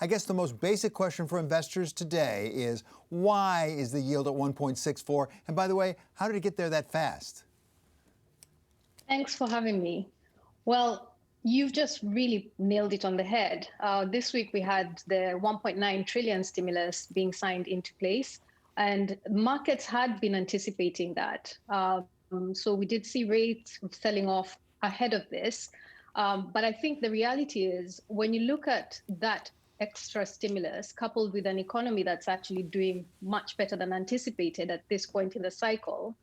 I guess the most basic question for investors today is why is the yield at 1.64? And by the way, how did it get there that fast? Thanks for having me. Well, you've just really nailed it on the head. This week we had the 1.9 trillion stimulus being signed into place, and markets had been anticipating that. So we did see rates selling off ahead of this. But I think the reality is when you look at that extra stimulus coupled with an economy that's actually doing much better than anticipated at this point in the cycle,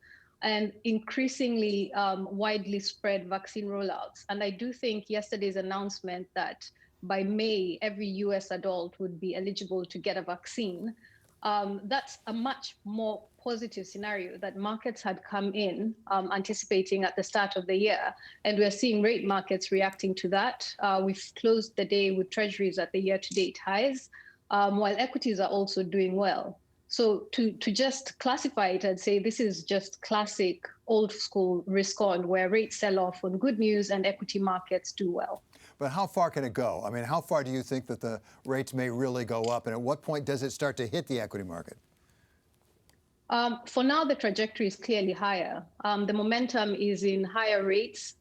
and increasingly widely spread vaccine rollouts. And I do think yesterday's announcement that by May, every US adult would be eligible to get a vaccine, that's a much more positive scenario that markets had come in anticipating at the start of the year. And we're seeing rate markets reacting to that. We've closed the day with treasuries at the year-to-date highs, while equities are also doing well. So to just classify it and say this is just classic old school risk on where rates sell off on good news and equity markets do well. But how far can it go? I mean, how far do you think that the rates may really go up? And at what point does it start to hit the equity market? For now, the trajectory is clearly higher. The momentum is in higher rates.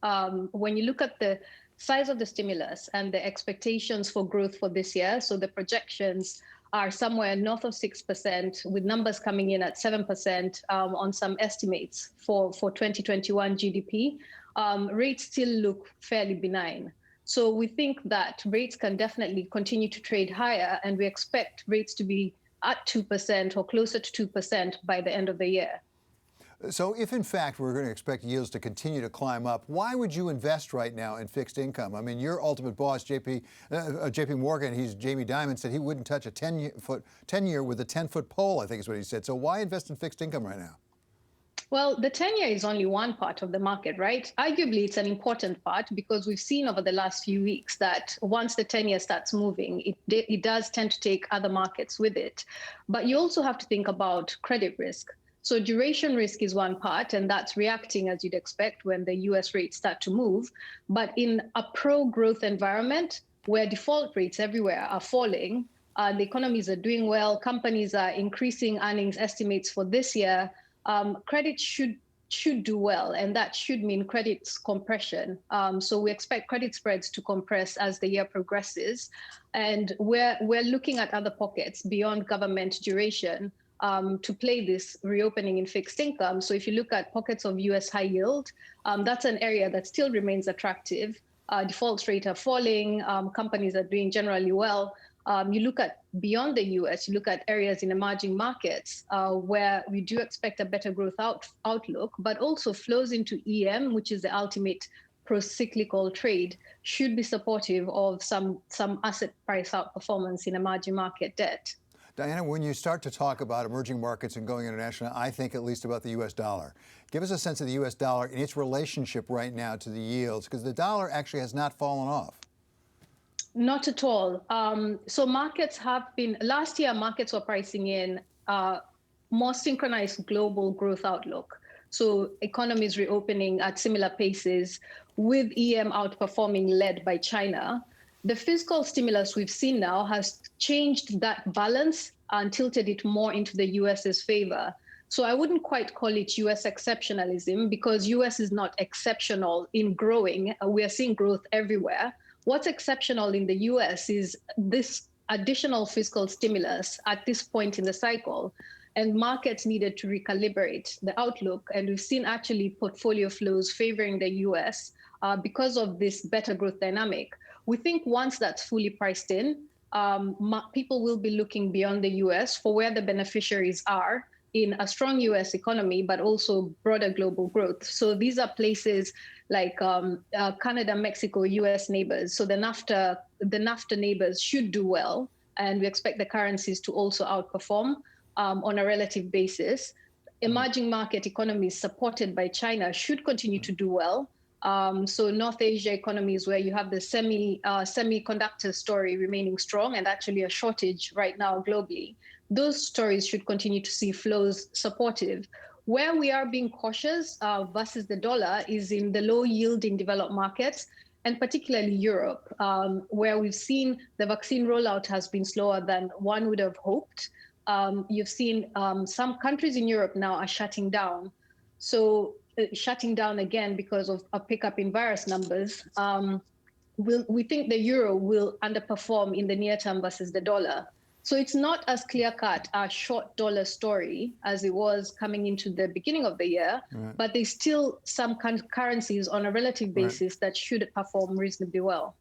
When you look at the size of the stimulus and the expectations for growth for this year, so the projections are somewhere north of 6%, with numbers coming in at 7% on some estimates for 2021 GDP. Rates still look fairly benign. So we think that rates can definitely continue to trade higher, and we expect rates to be at 2% or closer to 2% by the end of the year. So if in fact we're going to expect yields to continue to climb up, why would you invest right now in fixed income? I mean, your ultimate boss, JP Morgan, Jamie Dimon, said he wouldn't touch a 10-year with a 10-foot pole, I think is what he said. So why invest in fixed income right now? Well, the 10-year is only one part of the market, right? Arguably, it's an important part because we've seen over the last few weeks that once the 10-year starts moving, it does tend to take other markets with it. But you also have to think about credit risk. So duration risk is one part, and that's reacting as you'd expect when the US rates start to move. But in a pro-growth environment where default rates everywhere are falling, the economies are doing well, companies are increasing earnings estimates for this year, credit should do well, and that should mean credit compression. So we expect credit spreads to compress as the year progresses, and we're looking at other pockets beyond government duration to play this reopening in fixed income. So if you look at pockets of US high yield, that's an area that still remains attractive. Default rates are falling, companies are doing generally well. You look at beyond the US, you look at areas in emerging markets where we do expect a better growth outlook, but also flows into EM, which is the ultimate pro-cyclical trade, should be supportive of some asset price outperformance in emerging market debt. Diana, when you start to talk about emerging markets and going international, I think at least about the US dollar. Give us a sense of the US dollar and its relationship right now to the yields, because the dollar actually has not fallen off. Not at all. So markets have been, last year markets were pricing in more synchronized global growth outlook. So economies reopening at similar paces with EM outperforming led by China. The fiscal stimulus we've seen now has changed that balance and tilted it more into the US's favor. So I wouldn't quite call it US exceptionalism because US is not exceptional in growing. We are seeing growth everywhere. What's exceptional in the US is this additional fiscal stimulus at this point in the cycle, and markets needed to recalibrate the outlook. And we've seen actually portfolio flows favoring the US because of this better growth dynamic. We think once that's fully priced in, people will be looking beyond the US for where the beneficiaries are in a strong US economy, but also broader global growth. So these are places like Canada, Mexico, US neighbors. So the NAFTA neighbors should do well, and we expect the currencies to also outperform on a relative basis. Emerging market economies supported by China should continue to do well. So North Asia economies where you have the semiconductor story remaining strong and actually a shortage right now globally, those stories should continue to see flows supportive. Where we are being cautious versus the dollar is in the low yielding developed markets. and particularly Europe, where we've seen the vaccine rollout has been slower than one would have hoped. You've seen some countries in Europe now are shutting down. So shutting down again because of a pickup in virus numbers. We think the euro will underperform in the near term versus the dollar. So it's not as clear-cut a short dollar story as it was coming into the beginning of the year, but there's still some currencies on a relative basis that should perform reasonably well.